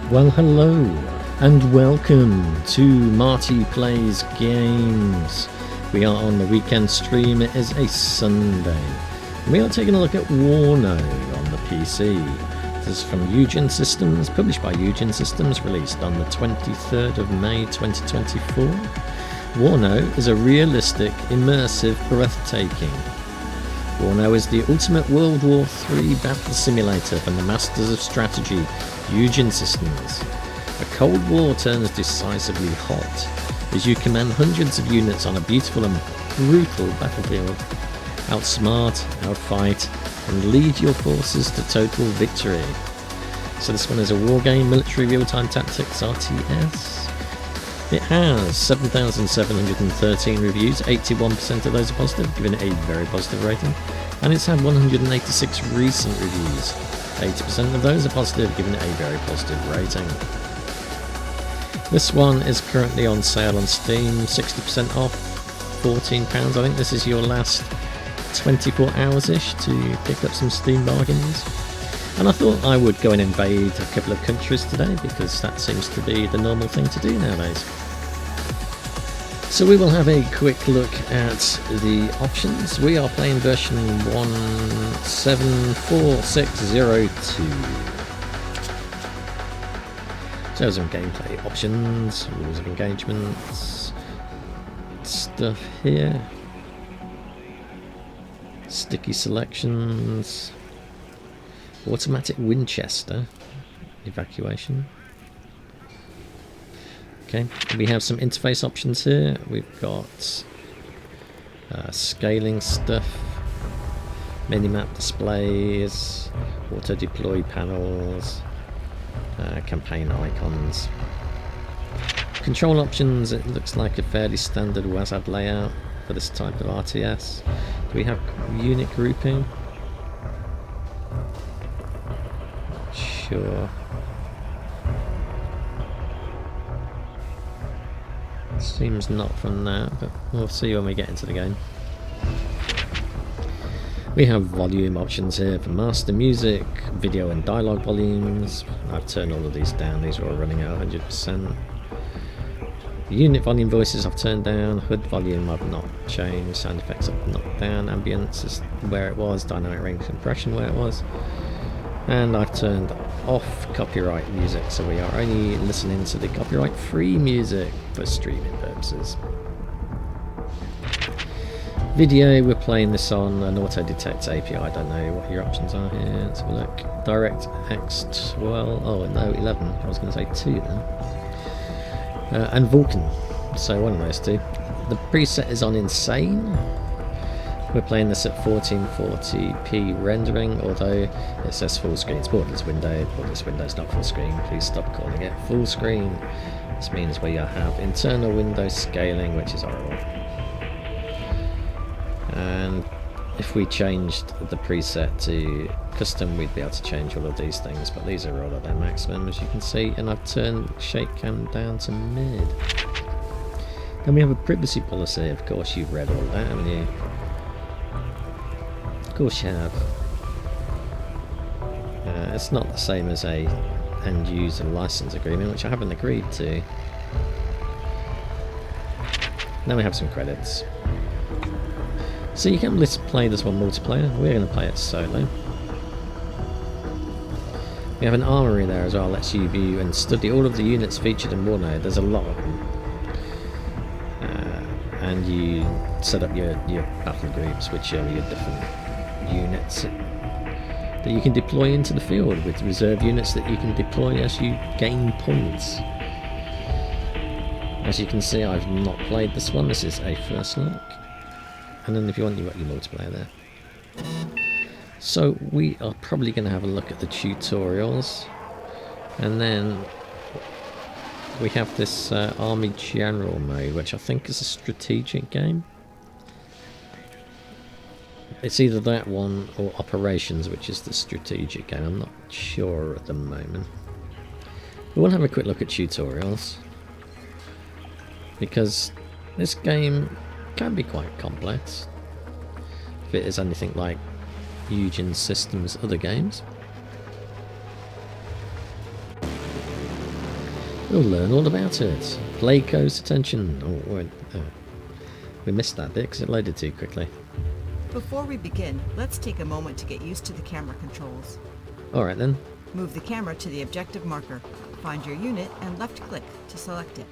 Well, hello and welcome to Marty Plays Games. We are on the weekend stream. It is a Sunday. We are taking a look at WARNO on the PC. This is from Eugen Systems, published by Eugen Systems, released on the 23rd of May 2024. WARNO is a realistic, immersive, breathtaking. WARNO is the ultimate World War III battle simulator from the masters of strategy, Eugen Systems. A Cold War turns decisively hot as you command hundreds of units on a beautiful and brutal battlefield. Outsmart, outfight, and lead your forces to total victory. So this one is a war game, military real-time tactics RTS. It has 7,713 reviews, 81% of those are positive, giving it a very positive rating. And it's had 186 recent reviews, 80% of those are positive, giving it a very positive rating. This one is currently on sale on Steam, 60% off, £14. I think this is your last 24 hours-ish to pick up some Steam bargains. And I thought I would go and invade a couple of countries today because that seems to be the normal thing to do nowadays. So we will have a quick look at the options. We are playing version 174602. So some gameplay options, rules of engagements, stuff here, sticky selections, automatic Winchester evacuation. Okay, we have some interface options here. We've got scaling stuff, minimap displays, auto deploy panels, campaign icons. Control options, it looks like a fairly standard WASD layout for this type of RTS. Do we have unit grouping? Sure. Seems not from that, but we'll see when we get into the game. We have volume options here for master music, video and dialogue volumes. I've turned all of these down, these are all running at 100%. Unit volume voices I've turned down, HUD volume I've not changed, sound effects I've knocked down, ambience is where it was, dynamic range compression where it was. And I've turned off copyright music, so we are only listening to the copyright-free music for streaming purposes. Video, we're playing this on an auto-detect API. I don't know what your options are here. Let's have a look. DirectX 12, oh no, 11. I was going to say 2 then. And Vulkan, so one of those two. The preset is on Insane. We're playing this at 1440p rendering, although it says full screen. It's borderless window. Borderless window is not full screen. Please stop calling it full screen. This means we have internal window scaling, which is horrible. And if we changed the preset to custom, we'd be able to change all of these things, but these are all at their maximum, as you can see. And I've turned shake cam down to mid. Then we have a privacy policy. Of course, you've read all that, haven't you? Of course you have. It's not the same as a end user license agreement, which I haven't agreed to. Then we have some credits. So you can play this one multiplayer. We're going to play it solo. We have an armory there as well, lets you view and study all of the units featured in WARNO. There's a lot of them. And you set up your battle groups, which are your different units that you can deploy into the field, with reserve units that you can deploy as you gain points. As you can see, I've not played this one. This is a first look. And then if you want, you've got your multiplayer there. So we are probably going to have a look at the tutorials. And then we have this Army General mode, which I think is a strategic game. It's either that one or Operations, which is the strategic game. I'm not sure at the moment. We will have a quick look at tutorials, because this game can be quite complex if it is anything like Eugen Systems' other games. We'll learn all about it. Play close attention. We missed that bit because it loaded too quickly. Before we begin, let's take a moment to get used to the camera controls. Alright then. Move the camera to the objective marker. Find your unit and left-click to select it.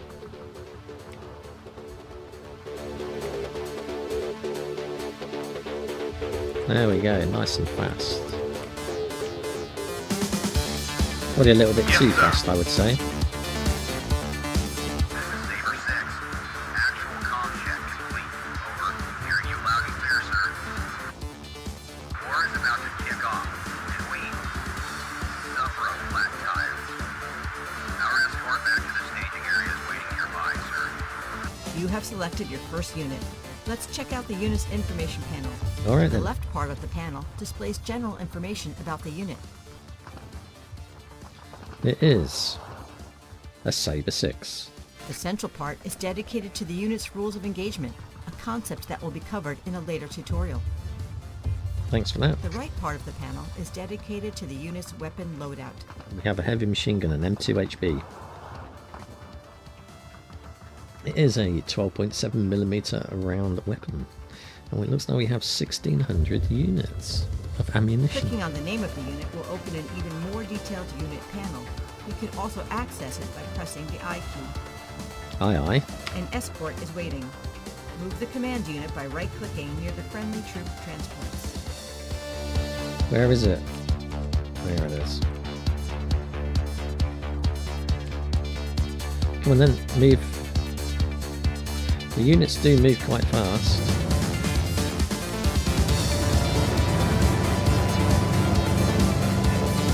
There we go, nice and fast. Probably a little bit too fast, I would say. You have selected your first unit. Let's check out the unit's information panel. Alright The then. left part of the panel displays general information about the unit. It is a Sabre 6. The central part is dedicated to the unit's rules of engagement, a concept that will be covered in a later tutorial. Thanks for that. The right part of the panel is dedicated to the unit's weapon loadout. We have a heavy machine gun, an M2 HB. It is a 12.7mm round weapon, and it looks like we have 1600 units of ammunition. Clicking on the name of the unit will open an even more detailed unit panel. You can also access it by pressing the I key. Aye aye. An escort is waiting. Move the command unit by right-clicking near the friendly troop transports. Where is it? There it is. Come on then, move. The units do move quite fast.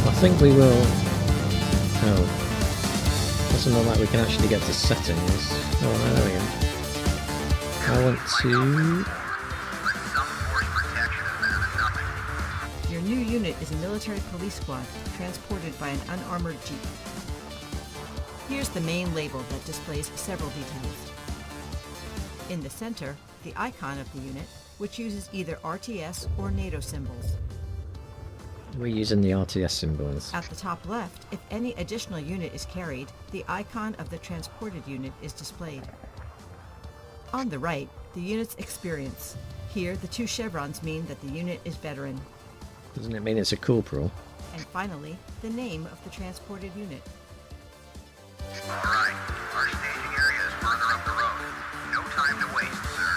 I think we will... Oh. Doesn't look like we can actually get to settings. Oh no, there we go. I want to... Your new unit is a military police squad transported by an unarmored jeep. Here's the main label that displays several details. In the center, the icon of the unit, which uses either RTS or NATO symbols. We're using the RTS symbols. At the top left, if any additional unit is carried, the icon of the transported unit is displayed. On the right, the unit's experience. Here, the two chevrons mean that the unit is veteran. Doesn't it mean it's a corporal? And finally, the name of the transported unit. Alright, our staging area is further up the road. No time to waste, sir.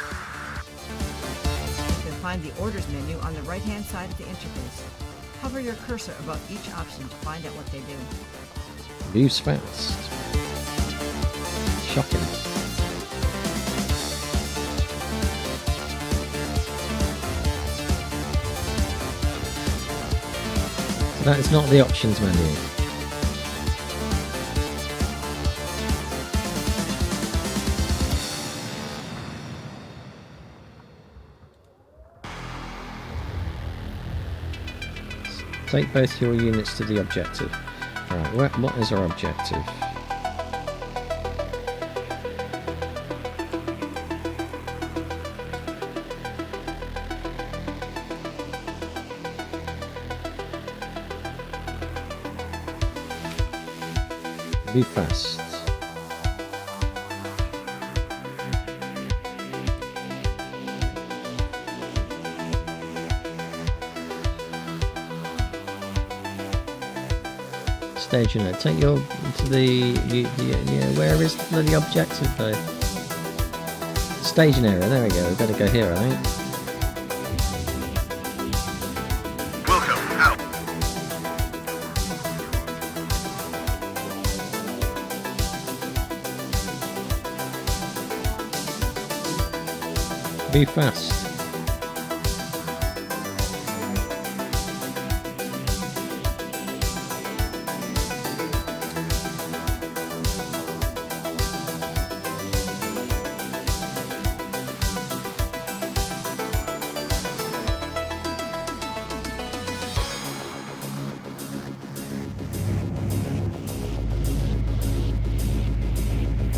You can find the orders menu on the right-hand side of the interface. Hover your cursor above each option to find out what they do. Moves fast. Shocking. So that is not the options menu. Take both your units to the objective. Alright, what is our objective? Be fast. Stage unit. Take your to the yeah. Where is the objective though? Staging area. There we go. We better go here, I think. Welcome out. Be fast.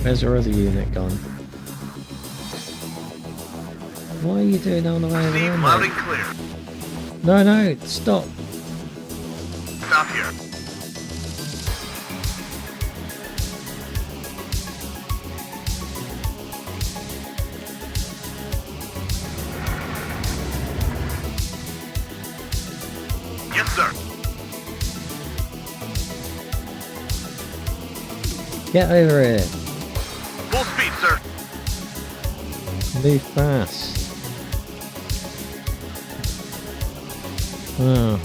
Where's our other unit gone? Why are you doing all the way over Proceed there, loud mate? and clear. No, stop. Stop here. Get over it. Full speed, sir. Move fast. Oh,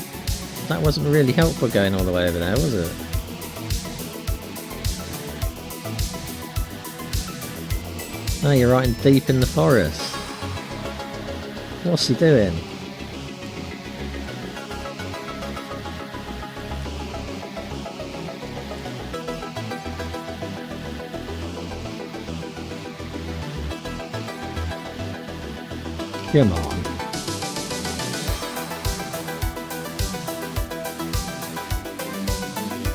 that wasn't really helpful going all the way over there, was it? Oh, you're right deep in the forest. What's he doing? Come on.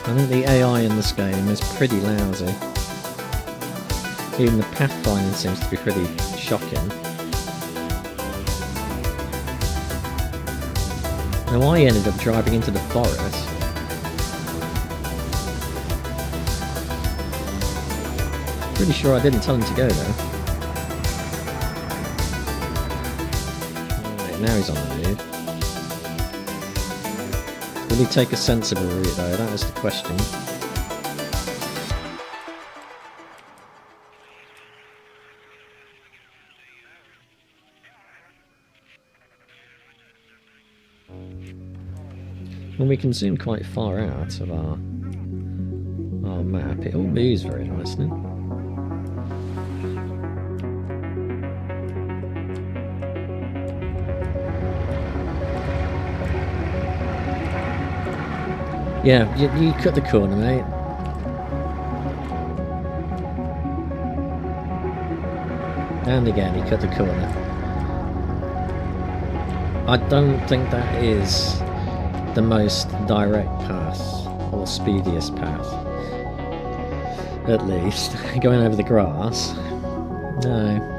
I think the AI in this game is pretty lousy. Even the pathfinding seems to be pretty shocking. Now I ended up driving into the forest. Pretty sure I didn't tell him to go there. Alright, now he's on the move. Will he take a sensible route though? That is the question. When we can zoom quite far out of our map, it all moves very nicely. Yeah, you cut the corner, mate. And again, he cut the corner. I don't think that is the most direct path, or speediest path. At least. Going over the grass. No.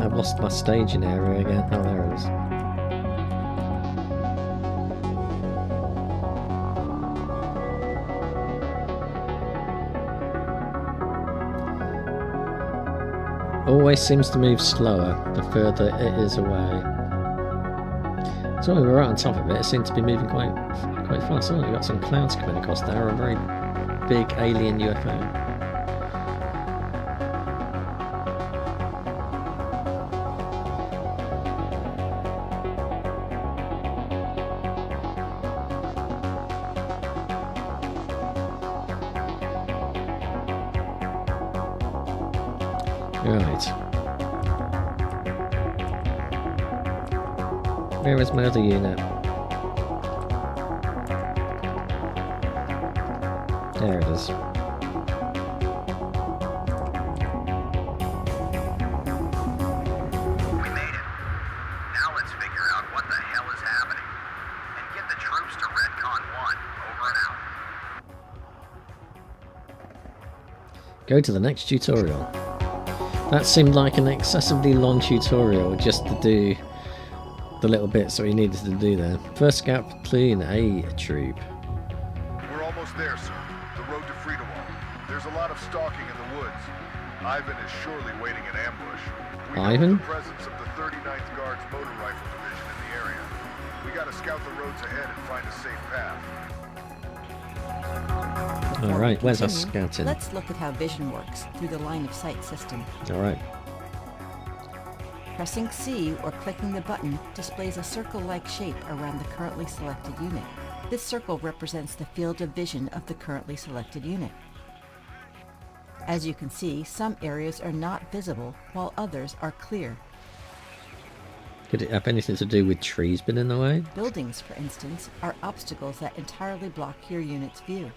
I've lost my staging area again. Oh, there it is. Always seems to move slower the further it is away. So when we were right on top of it, it seemed to be moving quite fast. Oh, we've got some clouds coming across there, a very big alien UFO. Right. Where is my other unit? There it is. We made it. Now let's figure out what the hell is happening. And get the troops to Redcon 1. Over and out. Go to the next tutorial. That seemed like an excessively long tutorial just to do the little bits that we needed to do there. First scout platoon, A troop. We're almost there, sir. The road to Freedom. There's a lot of stalking in the woods. Ivan is surely waiting in ambush. We Ivan? know the presence of the 39th Guards Motor Rifle Division in the area. We gotta scout the roads ahead and find a safe path. Alright, where's our Continue. scouting? Let's look at how vision works through the line of sight system. Alright. Pressing C or clicking the button displays a circle-like shape around the currently selected unit. This circle represents the field of vision of the currently selected unit. As you can see, some areas are not visible while others are clear. Could it have anything to do with trees being in the way? Buildings, for instance, are obstacles that entirely block your unit's view.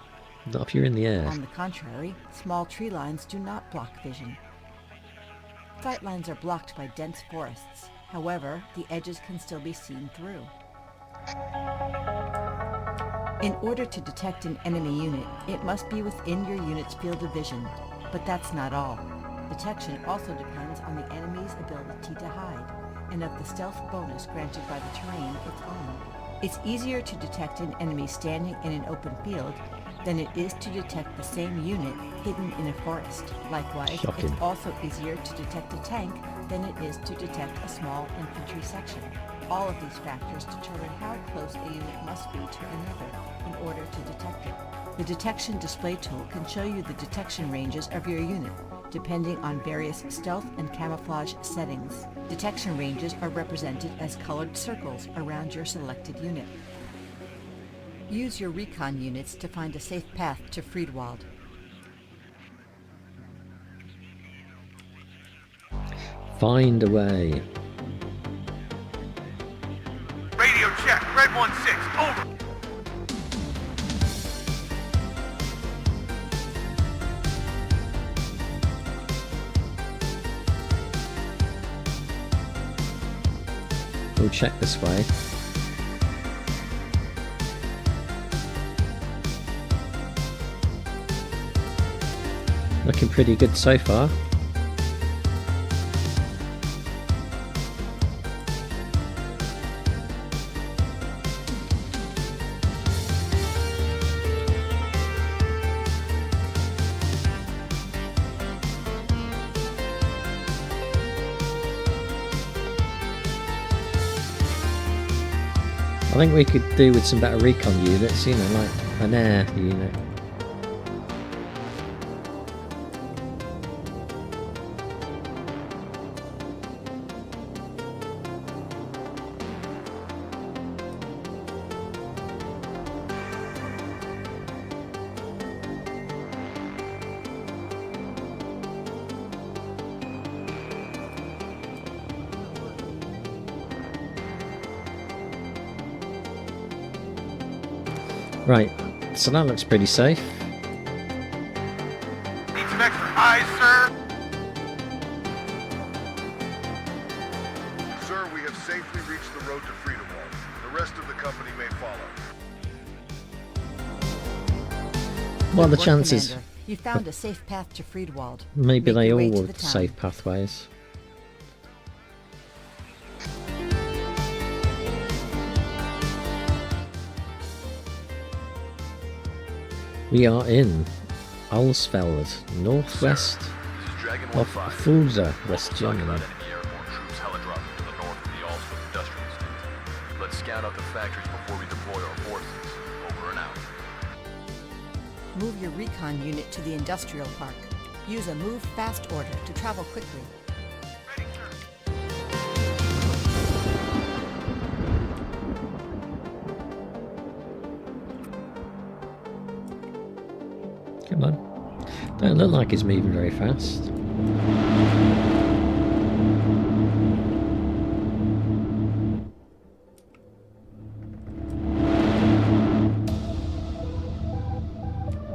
Not if you're in the air. On the contrary, small tree lines do not block vision. Sight lines are blocked by dense forests. However, the edges can still be seen through. In order to detect an enemy unit, it must be within your unit's field of vision. But that's not all. Detection also depends on the enemy's ability to hide, and of the stealth bonus granted by the terrain it's on. It's easier to detect an enemy standing in an open field than it is to detect the same unit hidden in a forest. Likewise, Shocking. it's also easier to detect a tank than it is to detect a small infantry section. All of these factors determine how close a unit must be to another. in order to detect it. The detection display tool can show you the detection ranges of your unit, depending on various stealth and camouflage settings. Detection ranges are represented as colored circles around your selected unit. Use your recon units to find a safe path to Friedwald. Find a way. Radio check, Red 1-6, over. We'll check this way. Looking pretty good so far. I think we could do with some better recon units, you know, like an air unit. Right, so that looks pretty safe. Need some extra eyes, sir. Sir, we have safely reached the road to Friedewald. The rest of the company may follow. What are the Good work, chances? Commander. You found a safe path to Friedwald. Maybe Make they your way all to were the town. safe pathways. We are in Alsfeld, northwest This is Dragon of 1-5. Fulda, West Talking Germany. about enemy airborne troops heli-dropping to the north of the Alsford Industrial Estate. Let's scout out the factories before we deploy our forces. Over and out. Move your recon unit to the industrial park. Use a move fast order to travel quickly. Ready, sir. Come on. Don't look like it's moving very fast.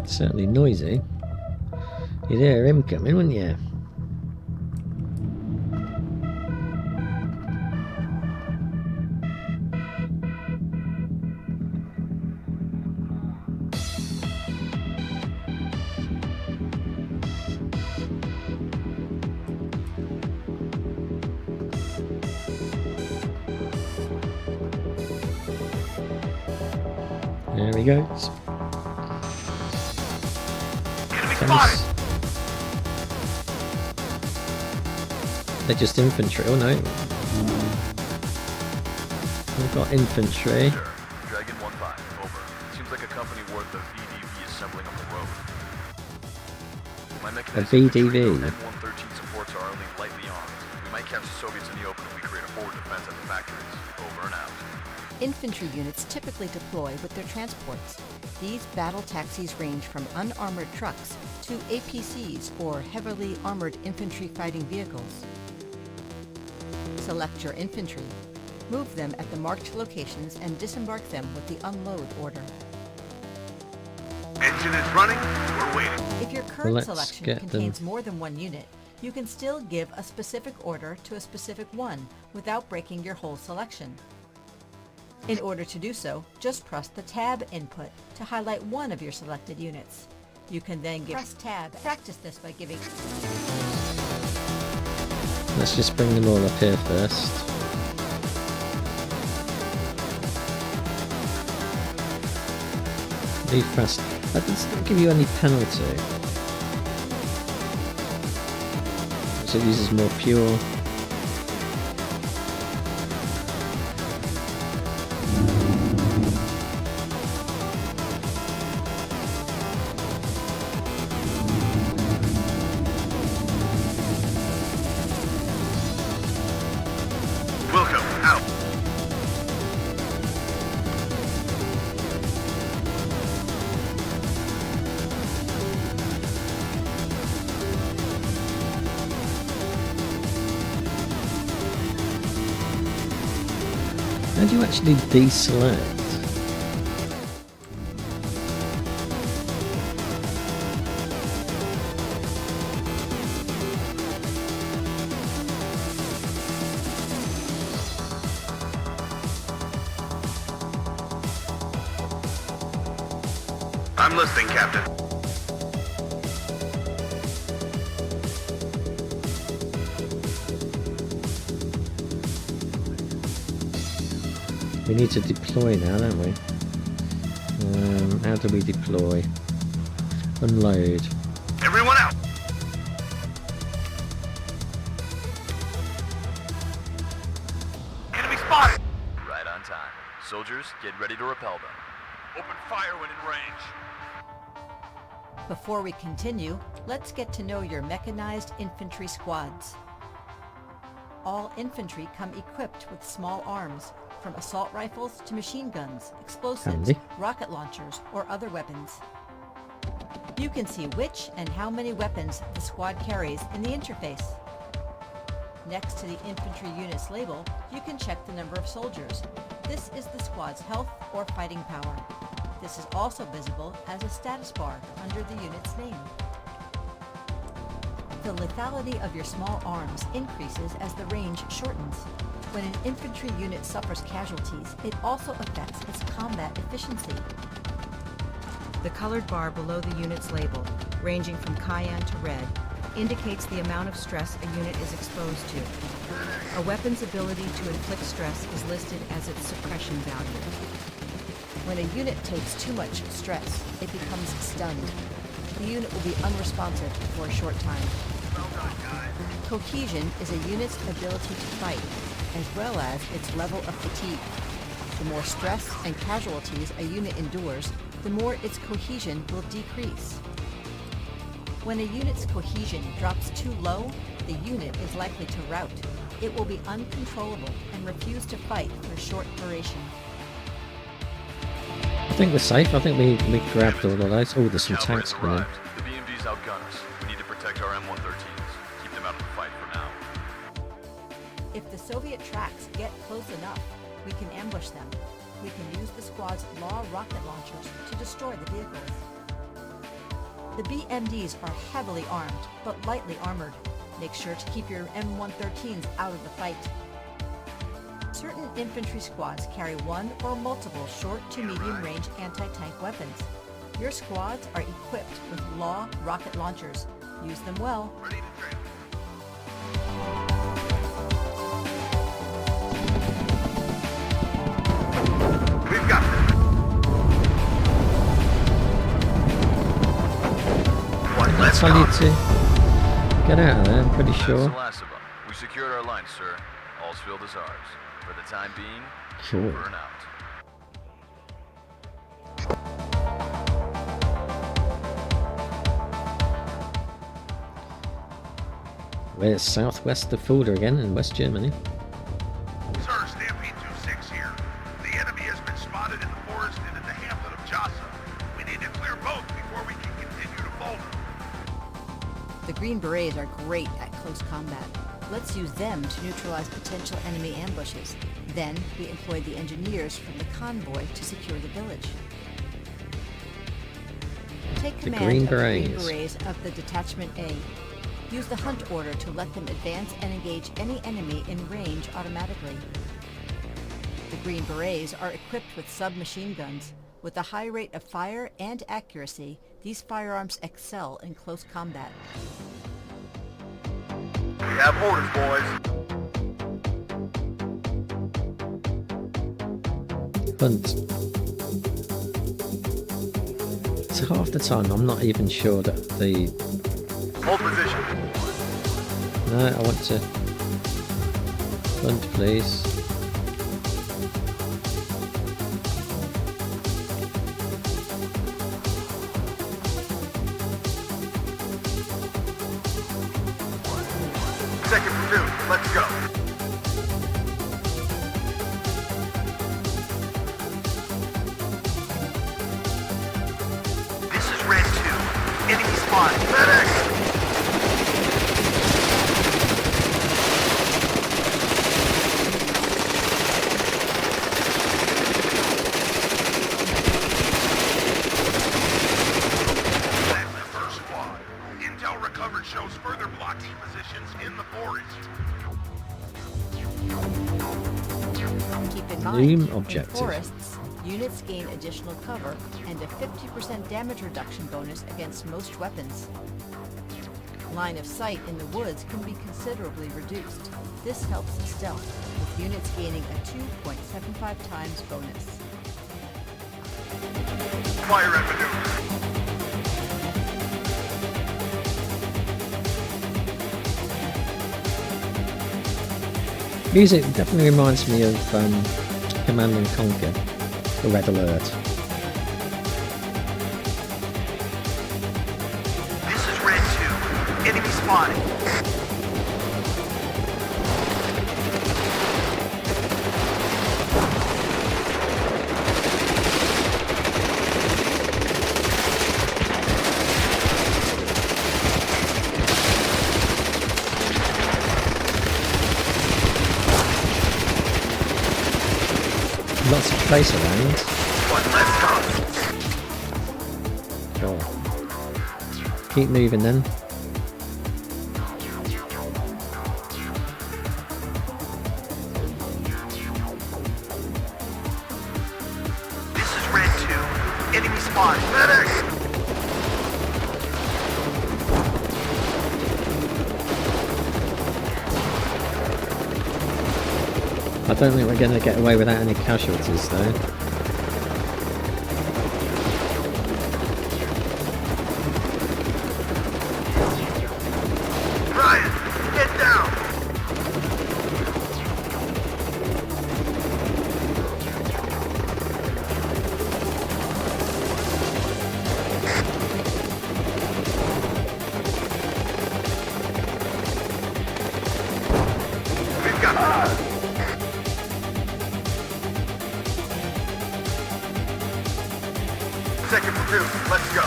Certainly noisy. You'd hear him coming, wouldn't you? There he goes. Enemy Tennis. spotted. They're just infantry. Oh no. We've got infantry. Sir, Dragon 1-5, over. Seems like a company worth of VDV assembling on the road. My mechanized VDV? infantry M113 supports are only lightly armed. We might catch the Soviets in the open if we create a forward defense at the factories. Over and out. Infantry units typically deploy with their transports. These battle taxis range from unarmored trucks to APCs, or heavily armored infantry fighting vehicles. Select your infantry. Move them at the marked locations and disembark them with the unload order. Engine is running. We're waiting. If your current let's selection get them. contains more than one unit, you can still give a specific order to a specific one without breaking your whole selection. In order to do so, just press the Tab input to highlight one of your selected units. You can then press Tab. Practice this by giving... Let's just bring them all up here first. Be fast. That doesn't give you any penalty. So it uses more fuel. How do you actually deselect? I'm listening, Captain. We need to deploy now, don't we? How do we deploy? Unload. Everyone out! Enemy spotted! Right on time. Soldiers, get ready to repel them. Open fire when in range. Before we continue, let's get to know your mechanized infantry squads. All infantry come equipped with small arms, from assault rifles to machine guns, explosives, Handy. rocket launchers, or other weapons. You can see which and how many weapons the squad carries in the interface. Next to the infantry unit's label, you can check the number of soldiers. This is the squad's health or fighting power. This is also visible as a status bar under the unit's name. The lethality of your small arms increases as the range shortens. When an infantry unit suffers casualties, it also affects its combat efficiency. The colored bar below the unit's label, ranging from cyan to red, indicates the amount of stress a unit is exposed to. A weapon's ability to inflict stress is listed as its suppression value. When a unit takes too much stress, it becomes stunned. The unit will be unresponsive for a short time. Cohesion is a unit's ability to fight, as well as its level of fatigue. The more stress and casualties a unit endures, the more its cohesion will decrease. When a unit's cohesion drops too low, the unit is likely to rout. It will be uncontrollable and refuse to fight for a short duration. I think we're safe. I think we grabbed all of those. Oh, there's some tanks coming in. The BMDs outgun us. We need to protect our M113s. Keep them out of the fight for now. If the Soviet tracks get close enough, we can ambush them. We can use the squad's law rocket launchers to destroy the vehicles. The BMDs are heavily armed, but lightly armored. Make sure to keep your M113s out of the fight. Certain infantry squads carry one or multiple short to medium range anti-tank weapons. Your squads are equipped with law rocket launchers. Use them well. Ready to train. We've got this. That's I need to get out of there, I'm pretty That's sure. the last of them. We secured our lines, sir. All's field is ours. For the time being, Cool. burn out. We're southwest of Fulda again in West Germany. Sir, Stampede 2-6 here. The enemy has been spotted in the forest and in the hamlet of Jassa. We need to clear both before we can continue to fold them. The Green Berets are great at close combat. Let's use them to neutralize potential enemy ambushes. Then, we employ the engineers from the convoy to secure the village. Take The command Green of the Green Berets. Berets of the Detachment A. Use the hunt order to let them advance and engage any enemy in range automatically. The Green Berets are equipped with submachine guns. With a high rate of fire and accuracy, these firearms excel in close combat. We have orders, boys. Hunt. So half the time I'm not even sure that the... Hold position. No, I want to... Hunt, please. Second platoon, let's go. This is Red 2. Enemy spotted. Medic! New In objective. forests, units gain additional cover and a 50% damage reduction bonus against most weapons. Line of sight in the woods can be considerably reduced. This helps stealth, with units gaining a 2.75 times bonus. Fire and maneuver. Music definitely reminds me of Command and Conquer, the Red Alert. This is Red 2. Enemy spotted. Lots of space around. One less target. Sure. Keep moving then. This is Red 2. Enemy spotted. Medic! I don't think we're going to get away without any casualties though. Ryan, get down! We've got second platoon. Let's go.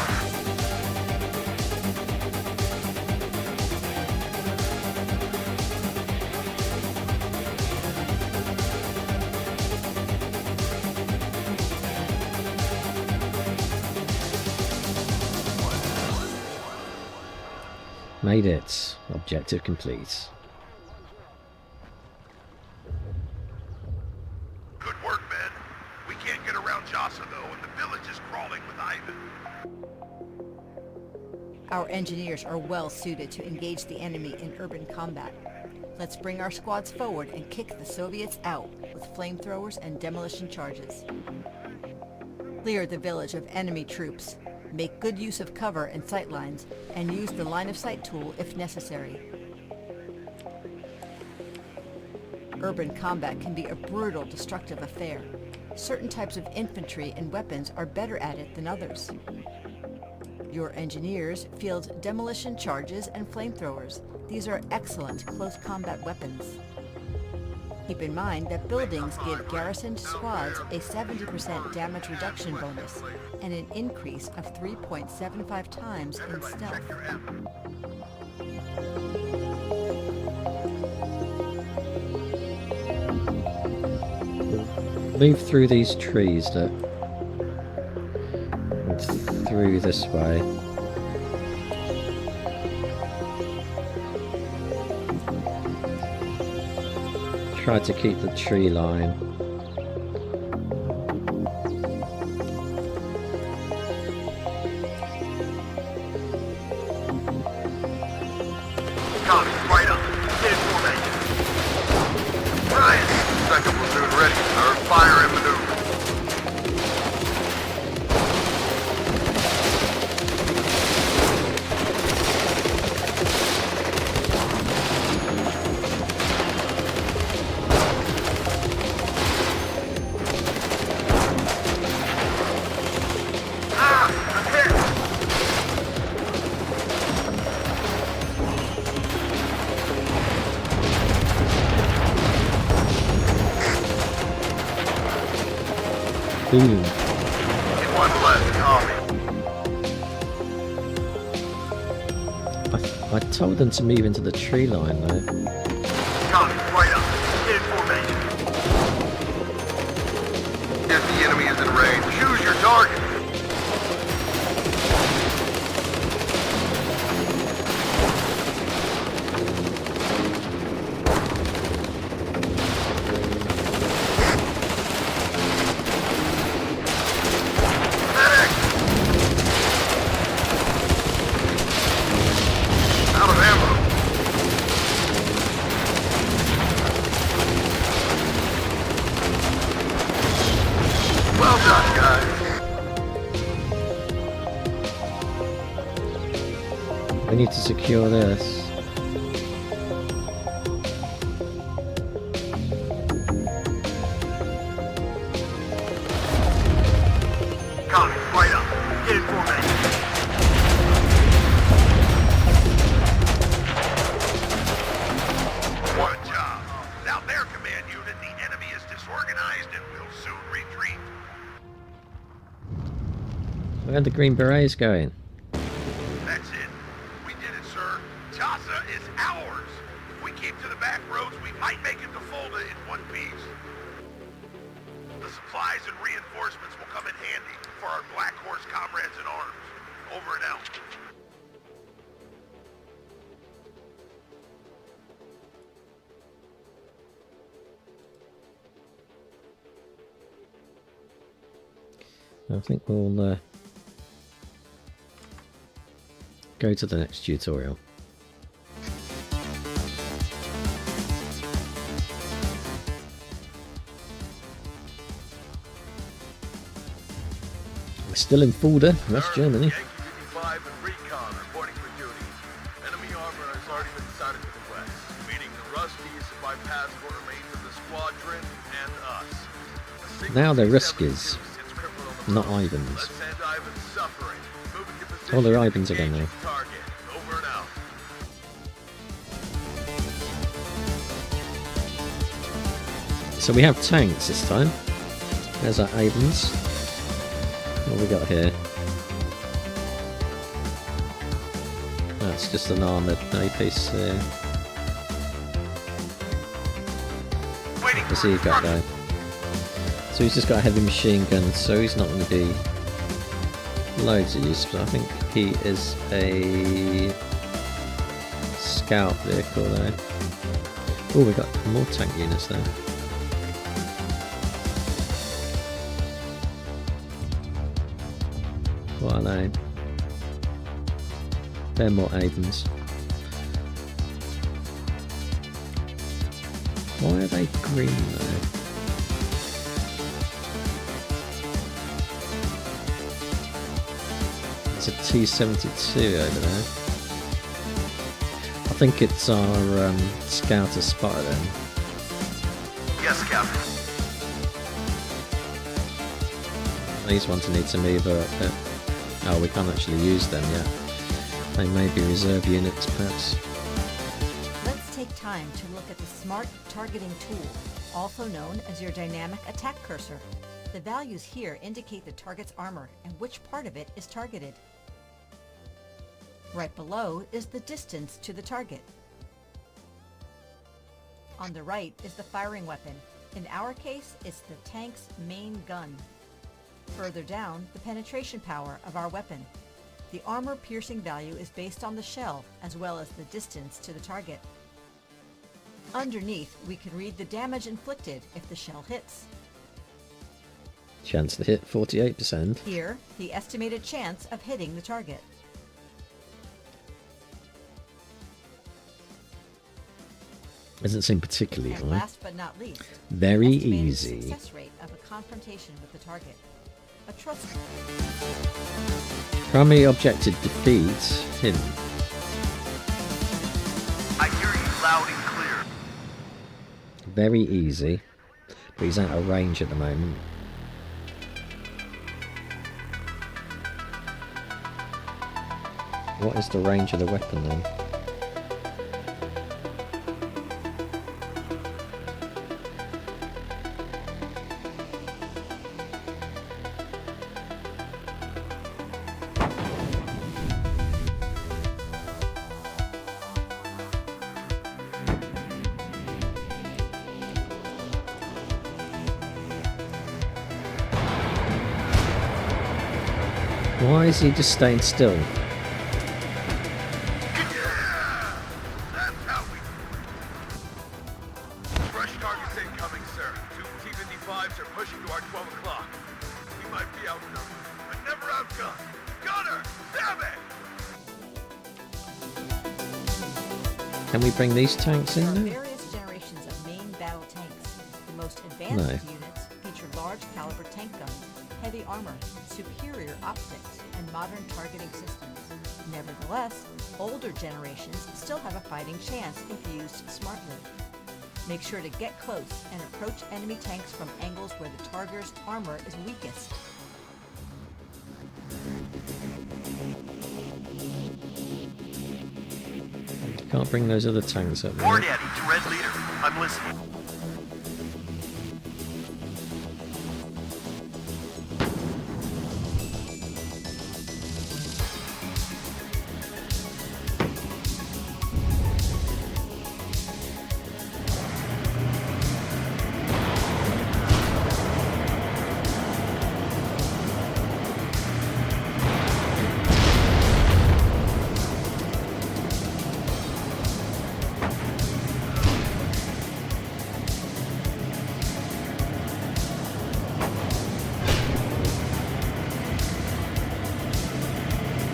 Made it. Objective complete. Good work, men. We can't get around Jossa, though, and the village is crawling with Ivan. Our engineers are well suited to engage the enemy in urban combat. Let's bring our squads forward and kick the Soviets out with flamethrowers and demolition charges. Clear the village of enemy troops. Make good use of cover and sight lines, and use the line of sight tool if necessary. Urban combat can be a brutal, destructive affair. Certain types of infantry and weapons are better at it than others. Your engineers field demolition charges and flamethrowers. These are excellent close combat weapons. Keep in mind that buildings give garrisoned squads a 70% damage reduction bonus and an increase of 3.75 times in stealth. Move through these trees, look. And through this way. Try to keep the tree line. Copy, right up. Get in formation. Ryan, second platoon ready, sir. Fire and maneuver. Boom. One less, copy. I told them to move into the tree line though. Copy, right up. Get in formation. If the enemy is in range, choose your target. We need to secure this. Copy, right up. Get in formation. Good job. Now there, command unit, the enemy is disorganized and will soon retreat. Where are the Green Berets going? That's it. We did it, sir. Chasa is ours. If we keep to the back roads, we might make it to Fulda in one piece. The supplies and reinforcements will come in handy for our Black Horse comrades in arms. Over and out. I think we'll go to the next tutorial. We're still in Fulda, West Germany. Yankee 55 and recon reporting for duty. Enemy armor has already been sighted to the west, meaning the Ruskies bypass what remains of the squadron and us. Now they're Ruskies, not Ivans. Oh, they're Ivans again now. Target. Over and out. So we have tanks this time. There's our Ivans. What have we got here? That's just an armoured APC. What's he got there? So he's just got a heavy machine gun, so he's not going to be loads of use, but I think he is a scout vehicle there. Oh, we got more tank units there. What are they? They're more Avens. Why are they green though? There's a T-72 over there. I think it's our scouter spotter then. Yes, Captain. These ones need to move up a bit. Oh, we can't actually use them yet. They may be reserve units, perhaps. Let's take time to look at the Smart Targeting tool, also known as your Dynamic Attack Cursor. The values here indicate the target's armor and which part of it is targeted. Right below is the distance to the target. On the right is the firing weapon. In our case, it's the tank's main gun. Further down, the penetration power of our weapon. The armor-piercing value is based on the shell, as well as the distance to the target. Underneath, we can read the damage inflicted if the shell hits. Chance to hit 48%. Here, the estimated chance of hitting the target. Doesn't seem particularly And high. last but not least, Very estimated easy. success rate of a confrontation with the target. A trust. Primary objective defeat hidden. I hear you loud and clear. Very easy. But he's out of range at the moment. What is the range of the weapon then? Why is he just staying still? Yeah! That's how we... Fresh targets incoming, sir. 2 T-55s are pushing to our 12 o'clock. We might be outnumbered, but never outgunned. Gunner! Damn it! Can we bring these tanks There are in now? various generations of main battle tanks. The most advanced units feature large caliber tank guns, heavy armor, superior optics, and modern targeting systems. Nevertheless, older generations still have a fighting chance if used smartly. Make sure to get close and approach enemy tanks from angles where the target's armor is weakest. Can't bring those other tanks up. War Right? Daddy to Red Leader. I'm listening.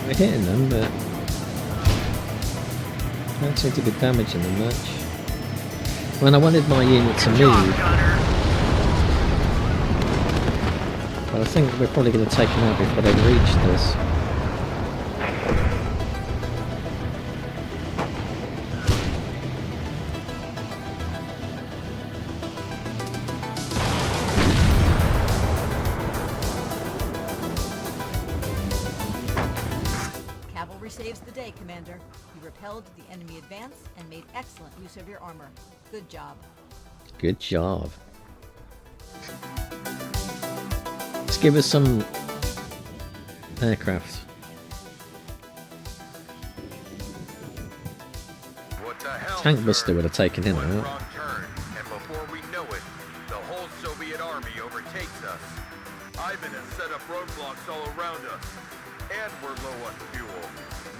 We're hitting them, but don't seem to be damaging them much. When I wanted my unit to Good job, move, Gunner. but I think we're probably going to take them out before they reach this. Cavalry saves the day, Commander. You repelled the enemy advance and made excellent use of your armor. Good job. Good job. Let's give us some aircraft. What the hell, Tank sir? Buster would have taken him One out. wrong turn, and before we know it, the whole Soviet army overtakes us. Ivan has set up roadblocks all around us, and we're low on fuel.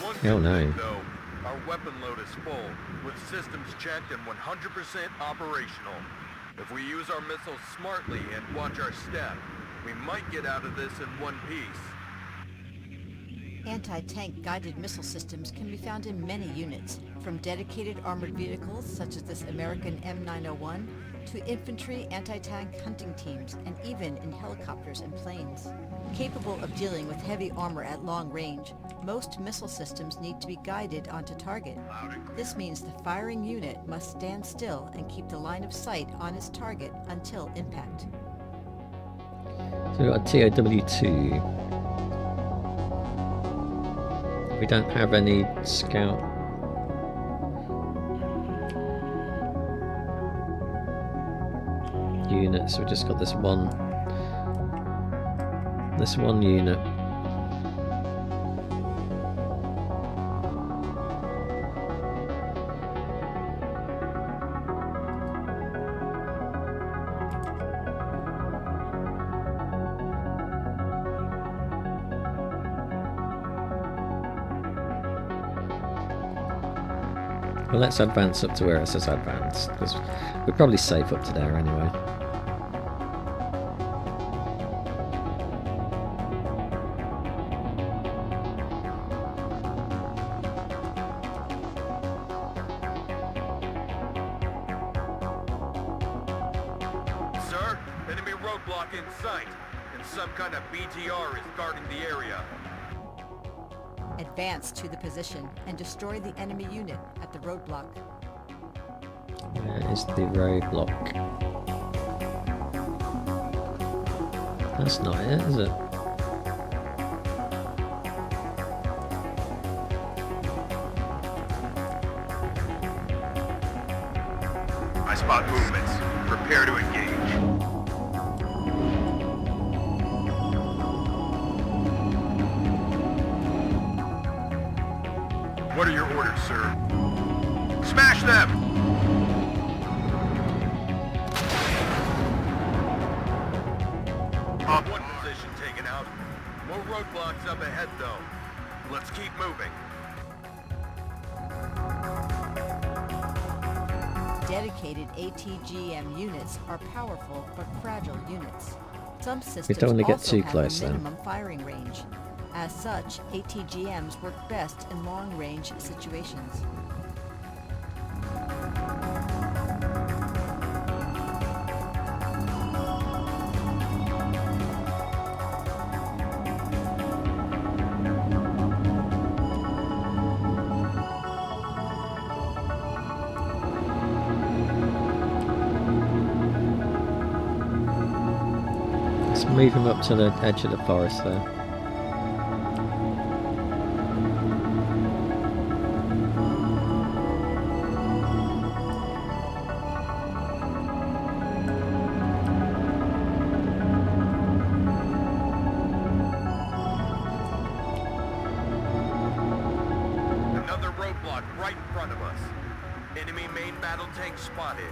One Oh, good no. thing, though, our weapon load is full, with systems checked and 100% operational. If we use our missiles smartly and watch our step, we might get out of this in one piece. Anti-tank guided missile systems can be found in many units, from dedicated armored vehicles such as this American M901 to infantry anti-tank hunting teams and even in helicopters and planes. Capable of dealing with heavy armor at long range, most missile systems need to be guided onto target. This means the firing unit must stand still and keep the line of sight on its target until impact. So we've got a TOW2. We don't have any scout. Units, we just got this one unit. Well, let's advance up to where it says advance, because we're probably safe up to there anyway. Sir, enemy roadblock in sight, and some kind of BTR is guarding the area. Advance to the position and destroy the enemy unit at the roadblock. Where is the roadblock? That's not it, is it? I spot movements. Prepare to engage. What are your orders, sir? Smash them! One position taken out. More roadblocks up ahead, though. Let's keep moving. Dedicated ATGM units are powerful but fragile units. Some systems don't want to get also too have close, a then. minimum firing range. As such, ATGMs work best in long-range situations. Move him up to the edge of the forest there. Another roadblock right in front of us. Enemy main battle tank spotted.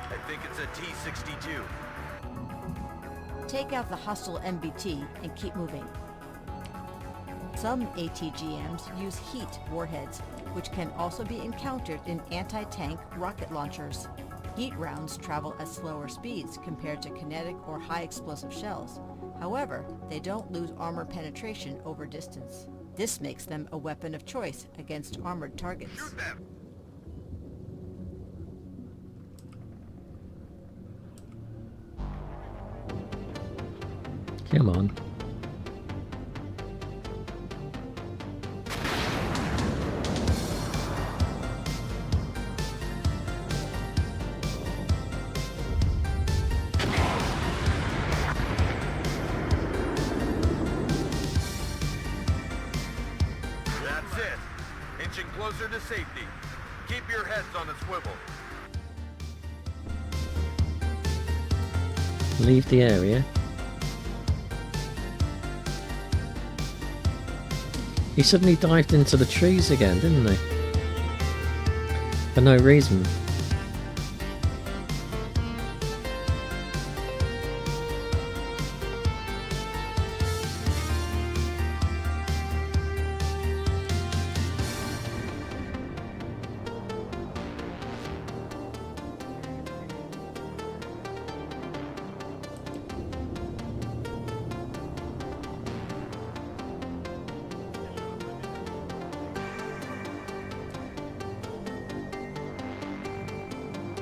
I think it's a T-62. Take out the hostile MBT and keep moving. Some ATGMs use heat warheads, which can also be encountered in anti-tank rocket launchers. Heat rounds travel at slower speeds compared to kinetic or high explosive shells. However, they don't lose armor penetration over distance. This makes them a weapon of choice against armored targets. Shoot them! Come on. That's it. Inching closer to safety. Keep your heads on a swivel. Leave the area. He suddenly dived into the trees again, didn't he? For no reason.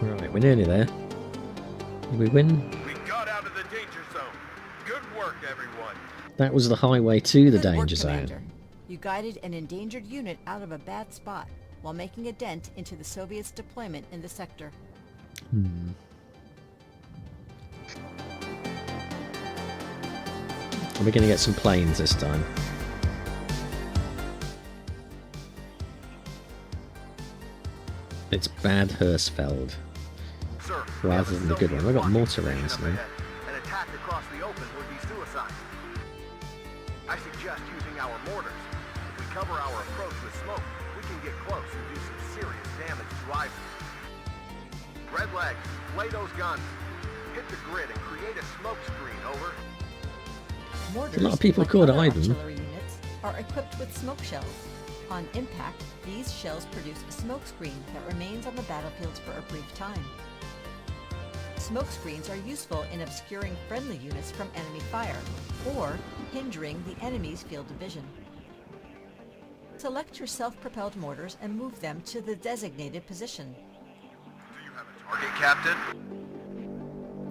Right, we're nearly there. Did we win? We got out of the danger zone. Good work, everyone. That was the highway to the Good work, danger zone. Commander. You guided an endangered unit out of a bad spot while making a dent into the Soviets' deployment in the sector. Are we going to get some planes this time? It's Bad Hersfeld Sir, rather than the good one. We've got mortar rounds now. An attack across the open would be suicide. I suggest using our mortars. If we cover our approach with smoke, we can get close and do some serious damage to Ivan. Redleg, lay those guns. Hit the grid and create a smoke screen, over. Mortars, A lot of people like called other Ivan. artillery units, are equipped with smoke shells. On impact, these shells produce a smoke screen that remains on the battlefields for a brief time. Smoke screens are useful in obscuring friendly units from enemy fire, or hindering the enemy's field of vision. Select your self-propelled mortars and move them to the designated position. Do you have a target, Captain?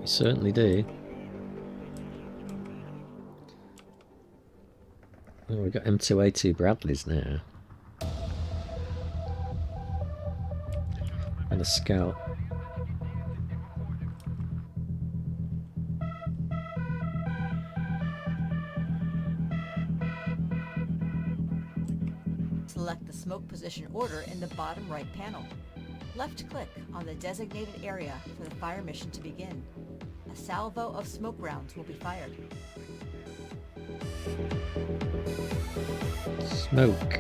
You certainly do. Oh, we've got M2A2 Bradleys now. And a scout. Select the smoke position order in the bottom right panel. Left-click on the designated area for the fire mission to begin. A salvo of smoke rounds will be fired. Smoke.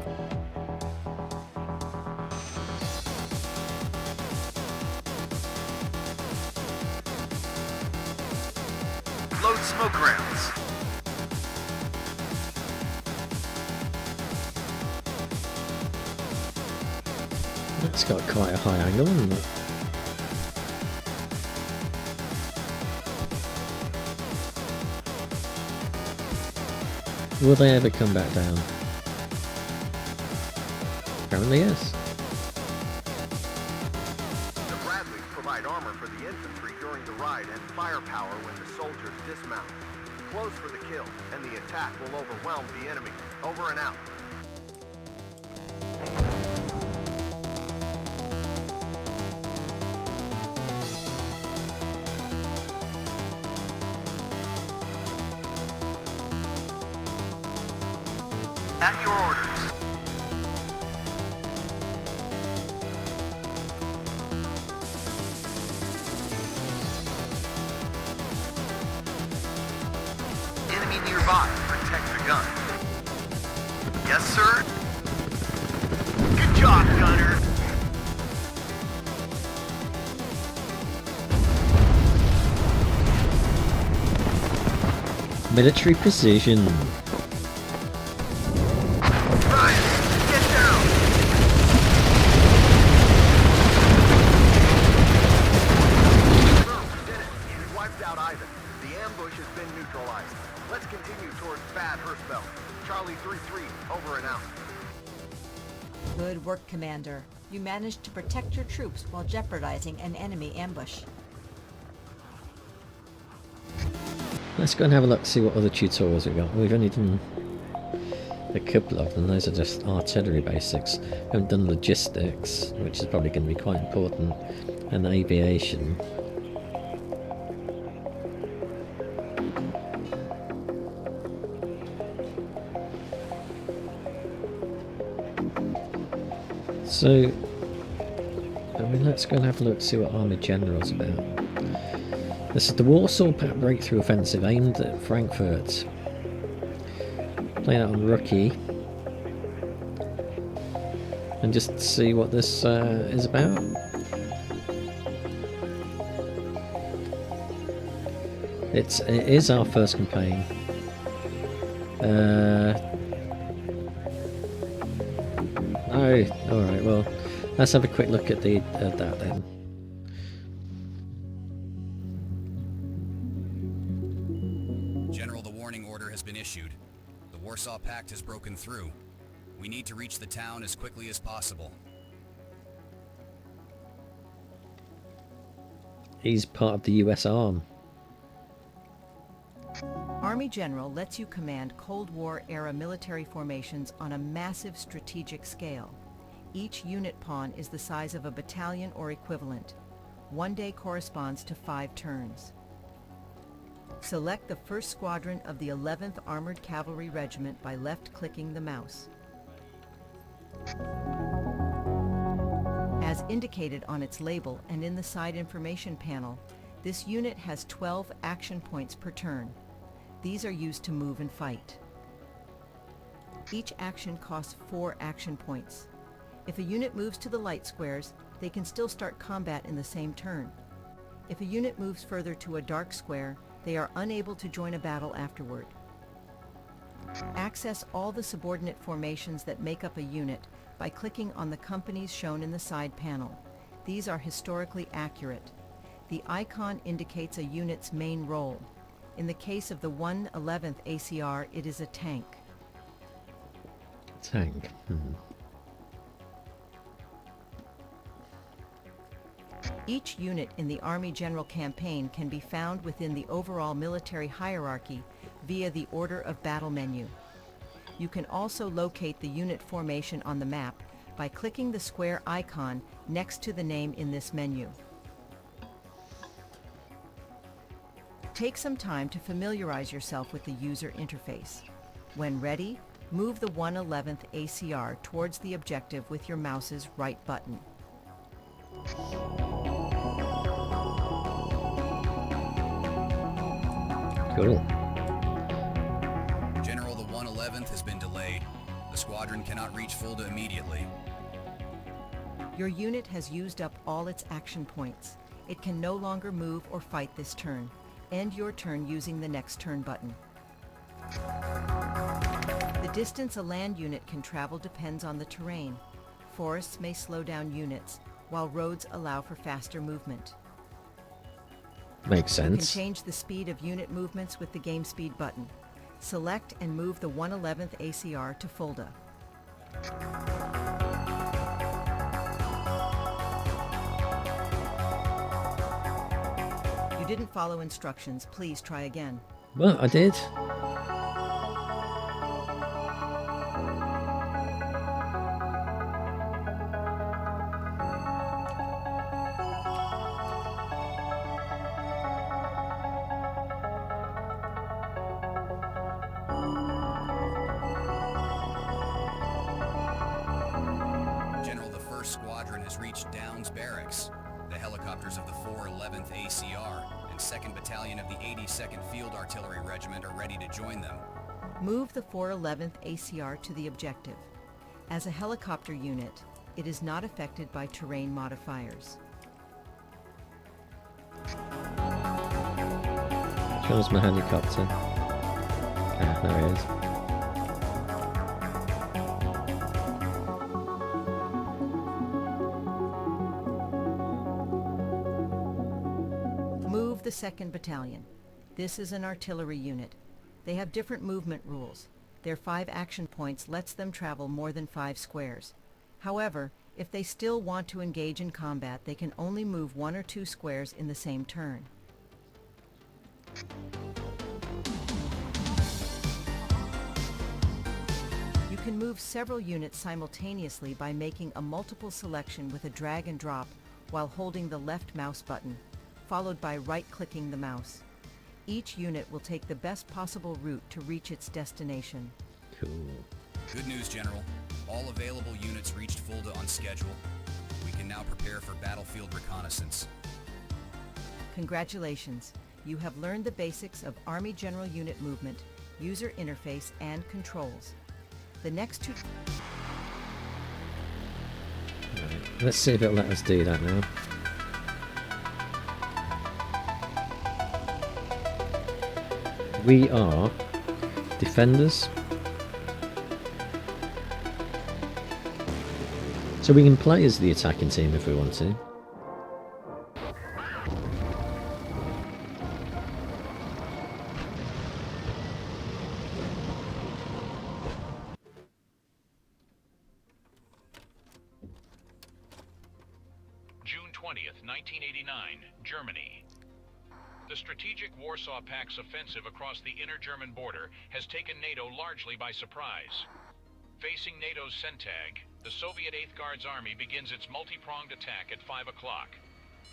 Load smoke rounds. That's got quite a high angle, hasn't it? Will they ever come back down? Apparently yes. The Bradleys provide armor for the infantry during the ride and firepower when the soldiers dismount. Close for the kill, and the attack will overwhelm the enemy. Over and out. At your orders. Enemy nearby. Protect your gun. Yes, sir. Good job, gunner. Military precision. Ryan, get down. Boom, did it. We wiped out Ivan. The ambush has been neutralized. Let's continue towards Bad Hersfeld. Charlie 3-3, over and out. Good work, Commander. You managed to protect your troops while jeopardizing an enemy ambush. Let's go and have a look, see what other tutorials we've got. We've only done a couple of them. Those are just artillery basics. We haven't done logistics, which is probably going to be quite important, and aviation. So, I mean, let's go and have a look, see what Army General's about. This is the Warsaw Pact breakthrough offensive aimed at Frankfurt. Playing out on Rookie. And just see what this is about. It is our first campaign. Oh, alright, well, let's have a quick look at that then. General, the warning order has been issued. The Warsaw Pact has broken through. We need to reach the town as quickly as possible. He's part of the US Arm. Army General lets you command Cold War-era military formations on a massive strategic scale. Each unit pawn is the size of a battalion or equivalent. 1 day corresponds to 5 turns. Select the 1st Squadron of the 11th Armored Cavalry Regiment by left-clicking the mouse. As indicated on its label and in the side information panel, this unit has 12 action points per turn. These are used to move and fight. Each action costs 4 action points. If a unit moves to the light squares, they can still start combat in the same turn. If a unit moves further to a dark square, they are unable to join a battle afterward. Access all the subordinate formations that make up a unit by clicking on the companies shown in the side panel. These are historically accurate. The icon indicates a unit's main role. In the case of the 111th ACR, it is a tank. Tank. Each unit in the Army General campaign can be found within the overall military hierarchy via the Order of Battle menu. You can also locate the unit formation on the map by clicking the square icon next to the name in this menu. Take some time to familiarize yourself with the user interface. When ready, move the 111th ACR towards the objective with your mouse's right button. Cool. General, the 111th has been delayed. The squadron cannot reach Fulda immediately. Your unit has used up all its action points. It can no longer move or fight this turn. End your turn using the next turn button. The distance a land unit can travel depends on the terrain. Forests may slow down units, while roads allow for faster movement. Makes You can sense. change the speed of unit movements with the Game Speed button. Select and move the 111th ACR to Fulda. You didn't follow instructions. Please try again. Well, I did. has reached Downs Barracks. The helicopters of the 411th ACR and 2nd Battalion of the 82nd Field Artillery Regiment are ready to join them. Move the 411th ACR to the objective. As a helicopter unit, it is not affected by terrain modifiers. Shows my helicopter. Ah, there he is. Move the 2nd Battalion. This is an artillery unit. They have different movement rules. Their 5 action points lets them travel more than 5 squares. However, if they still want to engage in combat, they can only move 1 or 2 squares in the same turn. You can move several units simultaneously by making a multiple selection with a drag and drop while holding the left mouse button, followed by right-clicking the mouse. Each unit will take the best possible route to reach its destination. Cool. Good news, General. All available units reached Fulda on schedule. We can now prepare for battlefield reconnaissance. Congratulations. You have learned the basics of Army General Unit movement, user interface, and controls. The next 2... Right. Let's see if it'll let us do that now. We are defenders. So we can play as the attacking team if we want to. June 20th, 1989, Germany. The strategic Warsaw Pact's offensive across the inner German border has taken NATO largely by surprise. Facing NATO's CENTAG, the Soviet 8th Guards Army begins its multi-pronged attack at 5 o'clock.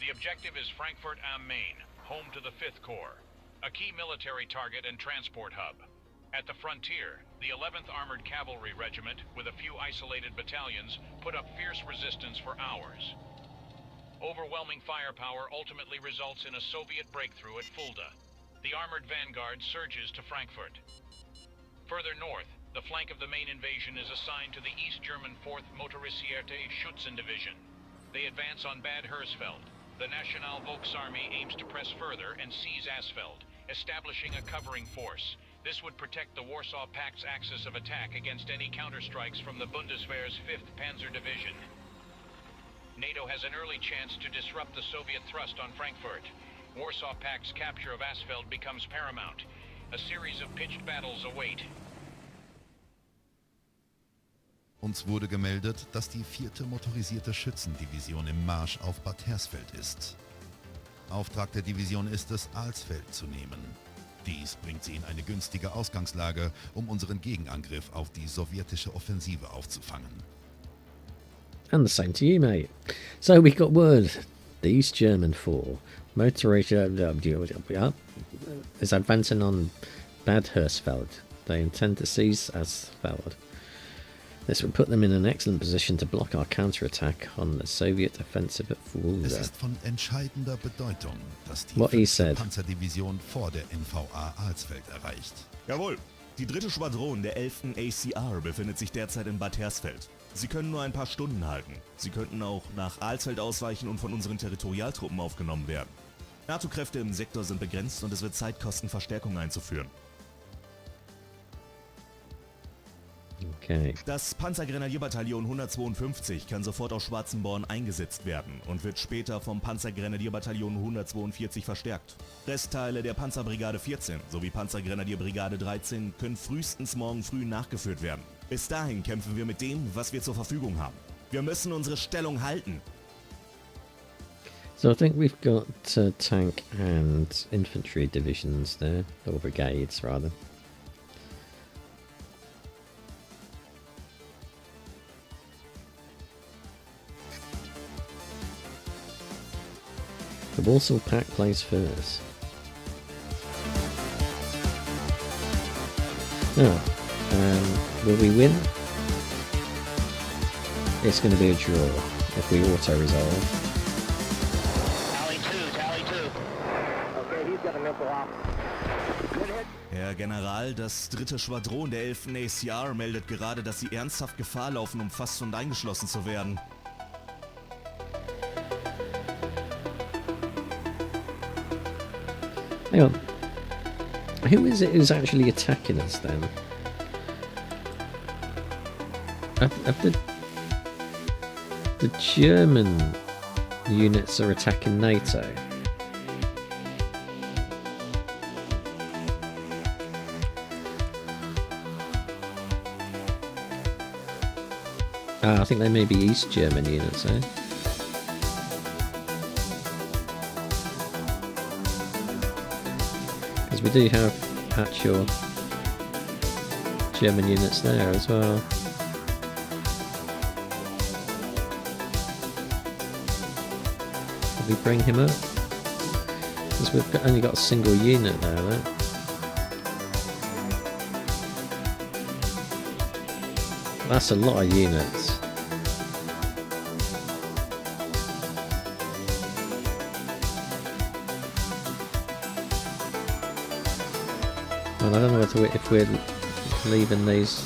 The objective is Frankfurt am Main, home to the 5th Corps, a key military target and transport hub. At the frontier, the 11th Armored Cavalry Regiment, with a few isolated battalions, put up fierce resistance for hours. Overwhelming firepower ultimately results in a Soviet breakthrough at Fulda. The armored vanguard surges to Frankfurt. Further north, the flank of the main invasion is assigned to the East German 4th Motorisierte Schützendivision. They advance on Bad Hersfeld. The National Volksarmee aims to press further and seize Asfeld, establishing a covering force. This would protect the Warsaw Pact's axis of attack against any counterstrikes from the Bundeswehr's 5th Panzer Division. NATO has an early chance to disrupt the Soviet thrust on Frankfurt. Warsaw Pact's capture of Asfeld becomes paramount. A series of pitched battles await. Uns wurde gemeldet, dass die 4. Motorisierte Schützendivision im Marsch auf Bad Hersfeld ist. Auftrag der Division ist es, Alsfeld zu nehmen. Dies bringt sie in eine günstige Ausgangslage, um unseren Gegenangriff auf die sowjetische Offensive aufzufangen. And the same to you, mate. So we got word. The East German 4 Motorisierte is advancing on Bad Hersfeld. They intend to seize Asfeld. This would put them in an excellent position to block our counterattack on the Soviet offensive at Es Fulda. ist von entscheidender Bedeutung, dass die What he 5. said. Panzerdivision vor der NVA Alsfeld erreicht. Jawohl. Die 3. Schwadron der 11. ACR befindet sich derzeit in Bad Hersfeld. Sie können nur ein paar Stunden halten. Sie könnten auch nach Alsfeld ausweichen und von unseren Territorialtruppen aufgenommen werden. NATO-Kräfte im Sektor sind begrenzt und es wird Zeit kosten, Verstärkung einzuführen. Okay. Das Panzergrenadierbataillon 152 kann sofort aus Schwarzenborn eingesetzt werden und wird später vom Panzergrenadierbataillon 142 verstärkt. Restteile der Panzerbrigade 14 sowie Panzergrenadierbrigade 13 können frühestens morgen früh nachgeführt werden. Bis dahin kämpfen wir mit dem, was wir zur Verfügung haben. Wir müssen unsere Stellung halten. So I think we've got tank and infantry divisions there, or brigades rather. The Warsaw Pact plays first. Oh, will we win? It's going to be a draw. if we auto-resolve. Tally 2. Okay, he's got a missile off. Good hit. Herr General, das 3. Schwadron der 11. ACR meldet gerade, dass sie ernsthaft Gefahr laufen, umfasst und eingeschlossen zu werden. Hang on. Who is it who's actually attacking us then? The German units are attacking NATO. I think they may be East German units, eh? Because we do have actual German units there as well. Did we bring him up? Because we've only got a single unit there, right? That's a lot of units. And I don't know if we're leaving these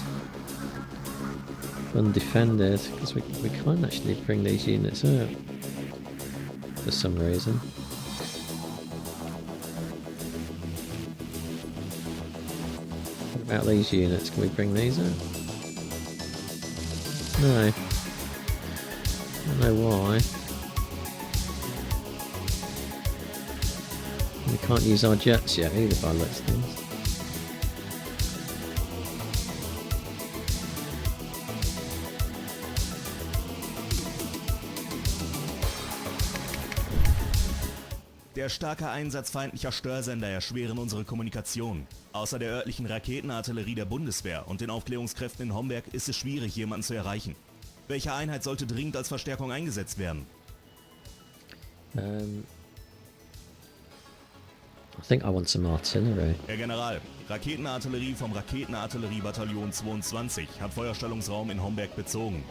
undefended, because we can't actually bring these units out for some reason. What about these units? Can we bring these out? No. I don't know why. We can't use our jets yet either by looks of things. Der starke Einsatz feindlicher Störsender erschweren unsere Kommunikation. Außer der örtlichen Raketenartillerie der Bundeswehr und den Aufklärungskräften in Homberg ist es schwierig, jemanden zu erreichen. Welche Einheit sollte dringend als Verstärkung eingesetzt werden? I think I want some artillery. Herr General, Raketenartillerie vom Raketenartilleriebataillon 22 hat Feuerstellungsraum in Homberg bezogen.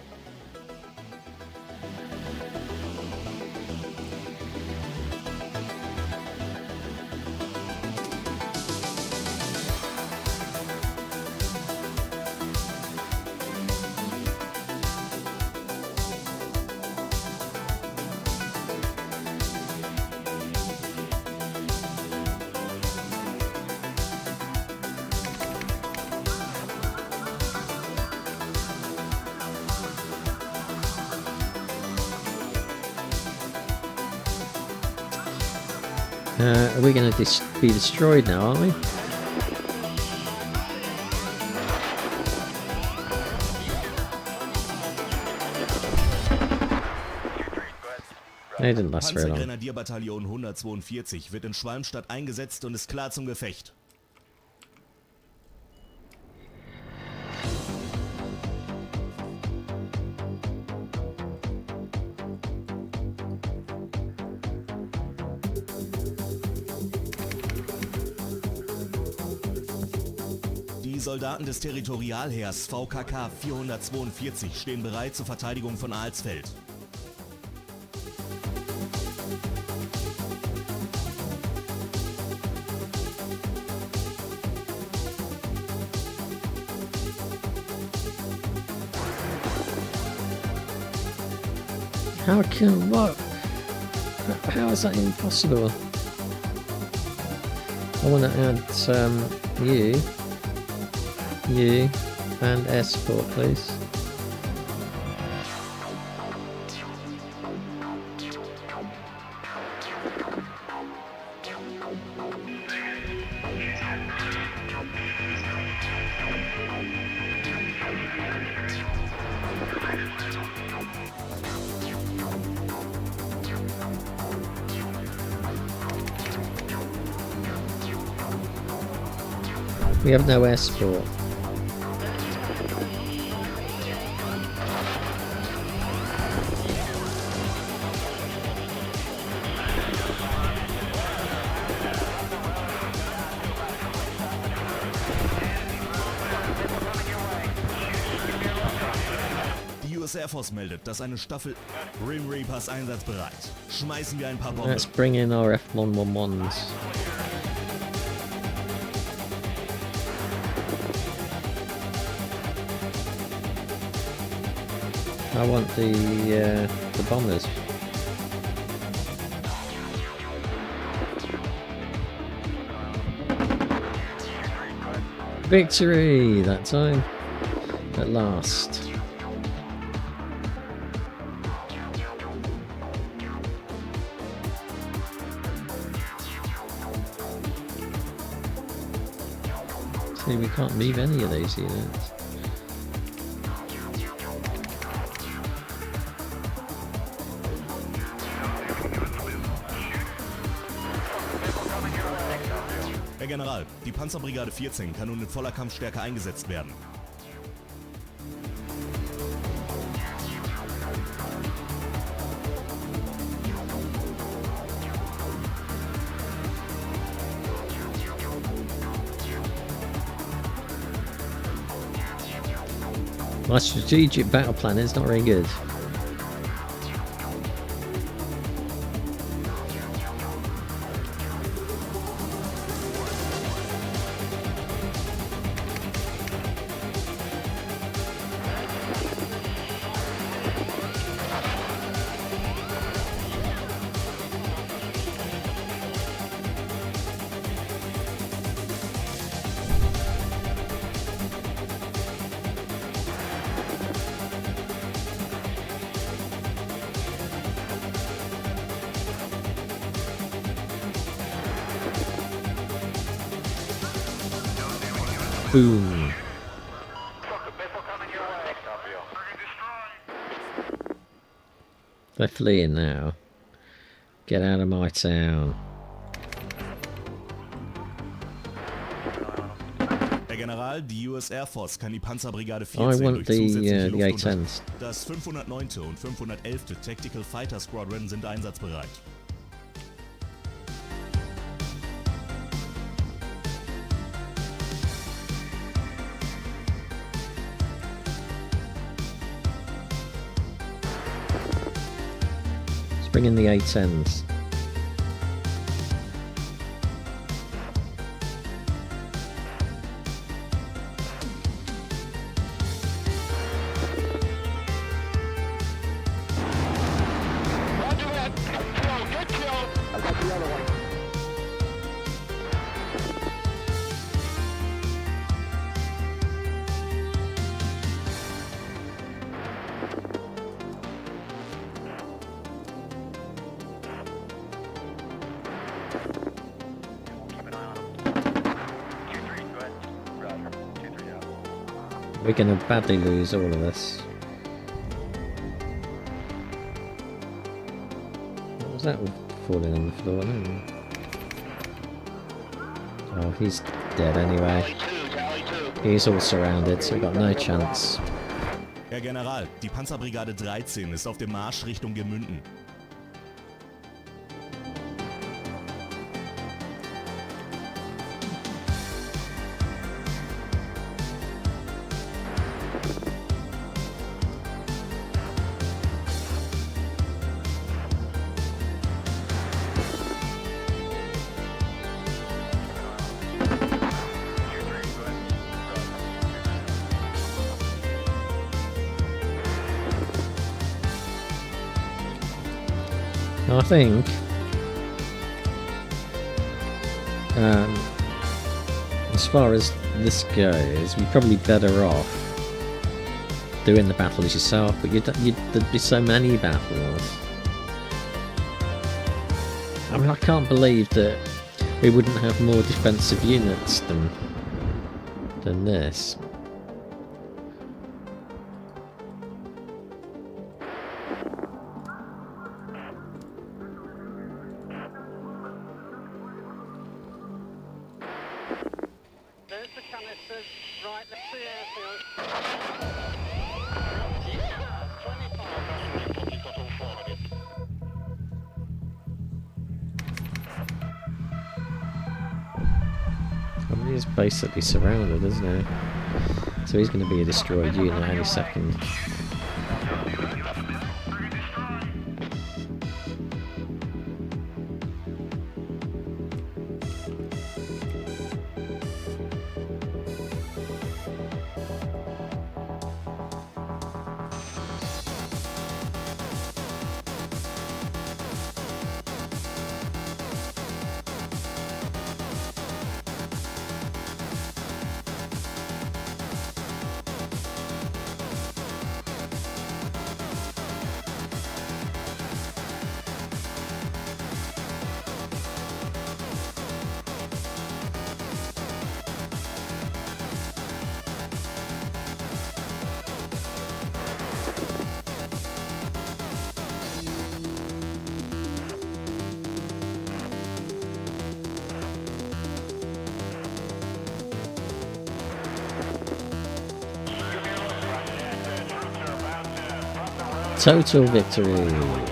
Are we going to be destroyed now, aren't we? They didn't last very long. Panzergrenadierbataillon 142 wird in Schwalmstadt eingesetzt und ist klar zum Gefecht. Die Soldaten des Territorialheers VKK 442 stehen bereit zur Verteidigung von Alsfeld. How is that even possible? I want to add you, and escort, please. We have no escort. Die US US Air Force meldet, dass eine Staffel Grim Reapers einsatzbereit. Schmeißen wir ein paar Bomben. Let's bring in our F-111s. I want the bombers. Victory that time, at last. See, we can't leave any of these units. Herr General, die Panzerbrigade 14 kann nun in voller Kampfstärke eingesetzt werden. My strategic battle plan is not very good. Boom. They're fleeing now. Get out of my town. Herr General, die US Air Force kann die Panzerbrigade I 14 want durch the zusätzliche Luft A-10s. Das 509. und 511. Tactical Fighter Squadron sind einsatzbereit. Let's bring in the A-10s. We're gonna badly lose all of this. What was that falling on the floor? Oh, he's dead anyway. He's all surrounded, so we've got no chance. Herr General, die Panzerbrigade 13 ist auf dem Marsch Richtung Gemünden. I think as far as this goes, we're probably better off doing the battles yourself, but there'd be so many battles. I mean, I can't believe that we wouldn't have more defensive units than this. There's the canisters. Right, let's see airfield. Yeah, 25. I mean, he's basically surrounded, isn't he? So he's going to be a destroyed unit any second. Total victory.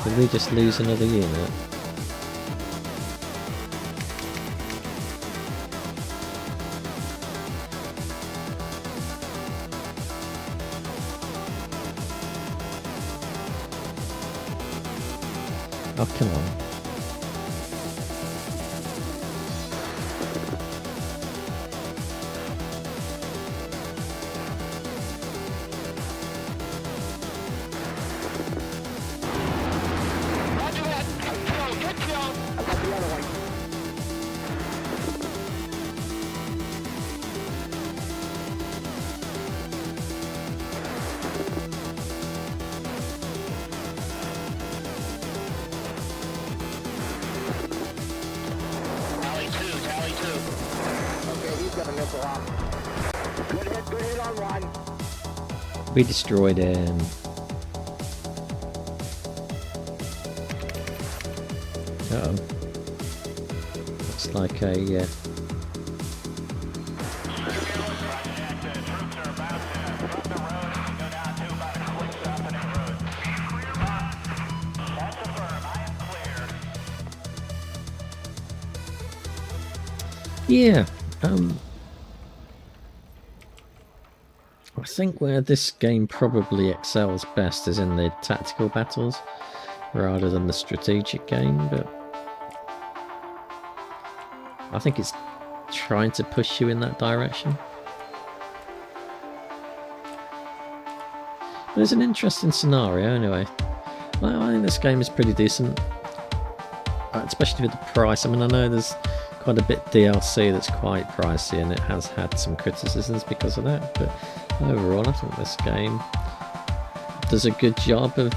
Did we just lose another unit? Oh, come on. We destroyed him. Uh-oh. Looks like a... Yeah, I think where this game probably excels best is in the tactical battles rather than the strategic game, but I think it's trying to push you in that direction. But it's an interesting scenario anyway. I think this game is pretty decent, especially with the price. I mean, I know there's quite a bit DLC that's quite pricey and it has had some criticisms because of that, but overall I think this game does a good job of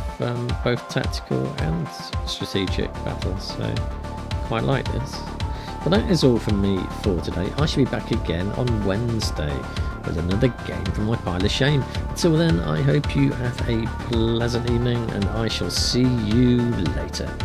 both tactical and strategic battles, so quite like this. But that is all from me for today. I shall be back again on Wednesday with another game from my pile of shame. Until then, I hope you have a pleasant evening and I shall see you later.